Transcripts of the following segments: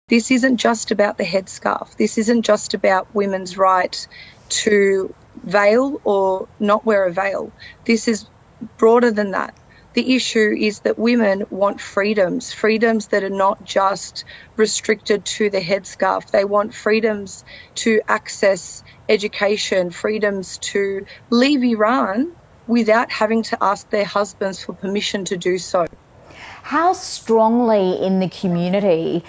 This isn't just about the headscarf. This isn't just about women's right to veil or not wear a veil. This is broader than that. The issue is that women want freedoms that are not just restricted to the headscarf. They want freedoms to access education, freedoms to leave Iran without having to ask their husbands for permission to do so. How strongly in the community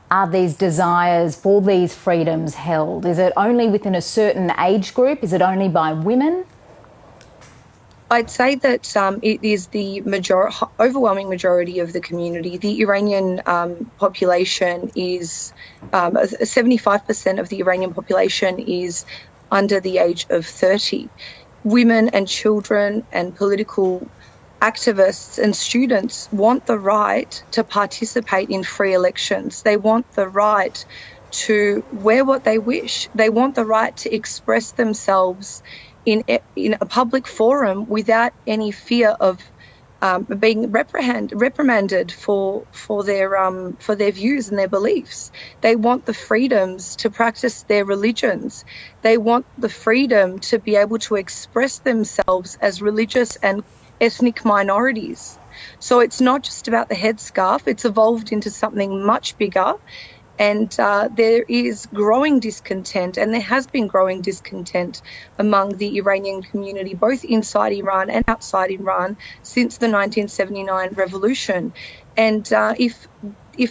are these desires for these freedoms held? Is it only within a certain age group? Is it only by women? I'd say that it is the overwhelming majority of the community. The Iranian population is 75% of the Iranian population is under the age of 30. Women and children and political activists and students want the right to participate in free elections. They want the right to wear what they wish. They want the right to express themselves in a public forum without any fear of being reprimanded for their views and their beliefs. They want the freedoms to practice their religions. They want the freedom to be able to express themselves as religious and ethnic minorities. So it's not just about the headscarf, it's evolved into something much bigger. And there is growing discontent, and there has been growing discontent among the Iranian community, both inside Iran and outside Iran, since the 1979 revolution. And if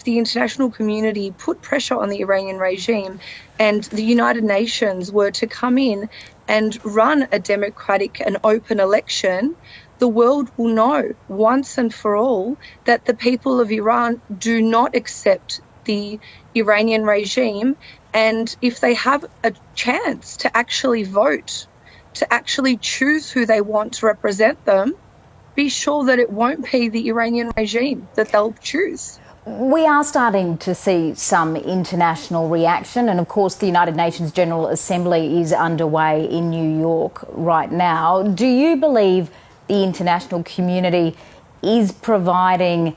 the international community put pressure on the Iranian regime and the United Nations were to come in and run a democratic and open election, the world will know once and for all that the people of Iran do not accept the Iranian regime, and if they have a chance to actually vote, to actually choose who they want to represent them, be sure that it won't be the Iranian regime that they'll choose. We are starting to see some international reaction, and of course the United Nations General Assembly is underway in New York right now. Do you believe the international community is providing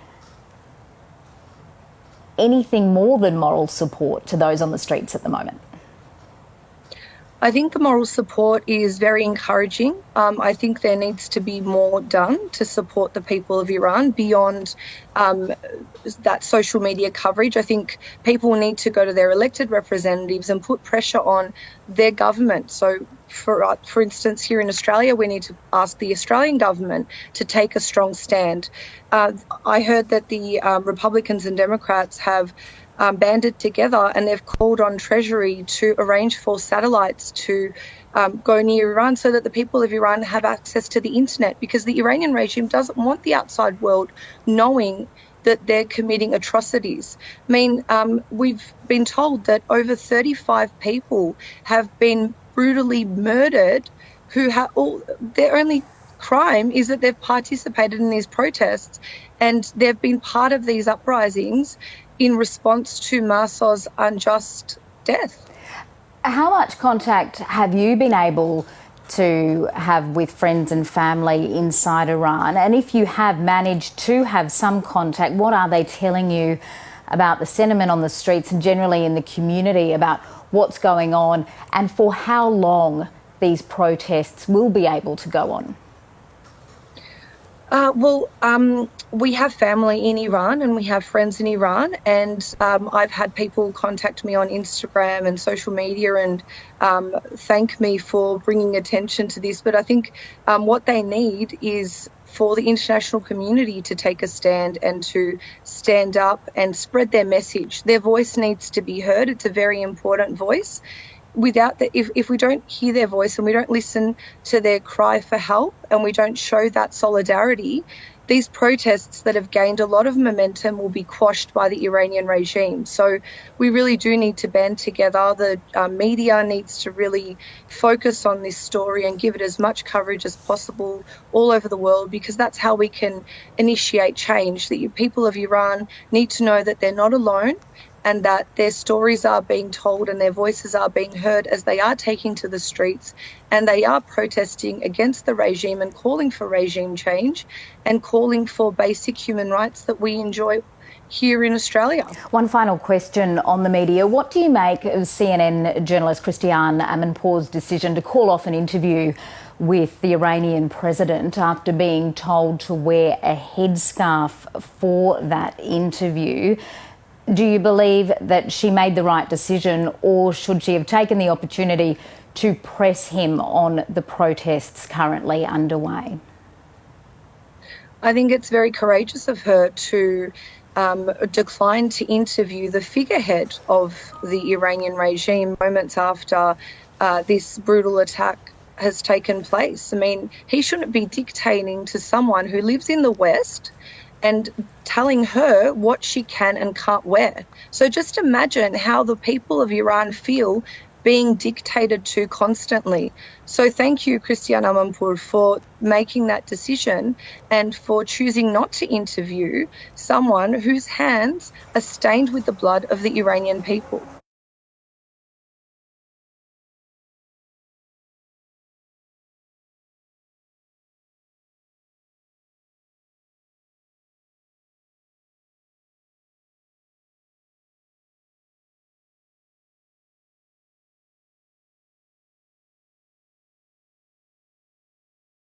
anything more than moral support to those on the streets at the moment? I think the moral support is very encouraging. I think there needs to be more done to support the people of Iran beyond that social media coverage. I think people need to go to their elected representatives and put pressure on their government. So, for instance, here in Australia, we need to ask the Australian government to take a strong stand. I heard that the Republicans and Democrats have banded together and they've called on Treasury to arrange for satellites to go near Iran so that the people of Iran have access to the internet, because the Iranian regime doesn't want the outside world knowing that they're committing atrocities. I mean, we've been told that over 35 people have been brutally murdered who have their only crime is that they've participated in these protests and they've been part of these uprisings in response to Mahsa's unjust death. How much contact have you been able to have with friends and family inside Iran? And if you have managed to have some contact, what are they telling you about the sentiment on the streets and generally in the community about what's going on and for how long these protests will be able to go on? We have family in Iran and we have friends in Iran, and I've had people contact me on Instagram and social media and thank me for bringing attention to this. But I think what they need is for the international community to take a stand and to stand up and spread their message. Their voice needs to be heard. It's a very important voice. If we don't hear their voice and we don't listen to their cry for help and we don't show that solidarity, these protests that have gained a lot of momentum will be quashed by the Iranian regime. So we really do need to band together. The media needs to really focus on this story and give it as much coverage as possible all over the world, because that's how we can initiate change. The people of Iran need to know that they're not alone, and that their stories are being told and their voices are being heard as they are taking to the streets and they are protesting against the regime and calling for regime change and calling for basic human rights that we enjoy here in Australia. One final question on the media. What do you make of CNN journalist Christiane Amanpour's decision to call off an interview with the Iranian president after being told to wear a headscarf for that interview? Do you believe that she made the right decision, or should she have taken the opportunity to press him on the protests currently underway? I think it's very courageous of her to decline to interview the figurehead of the Iranian regime moments after this brutal attack has taken place. I mean, he shouldn't be dictating to someone who lives in the West and telling her what she can and can't wear. So just imagine how the people of Iran feel being dictated to constantly. So thank you, Christiane Amanpour, for making that decision and for choosing not to interview someone whose hands are stained with the blood of the Iranian people.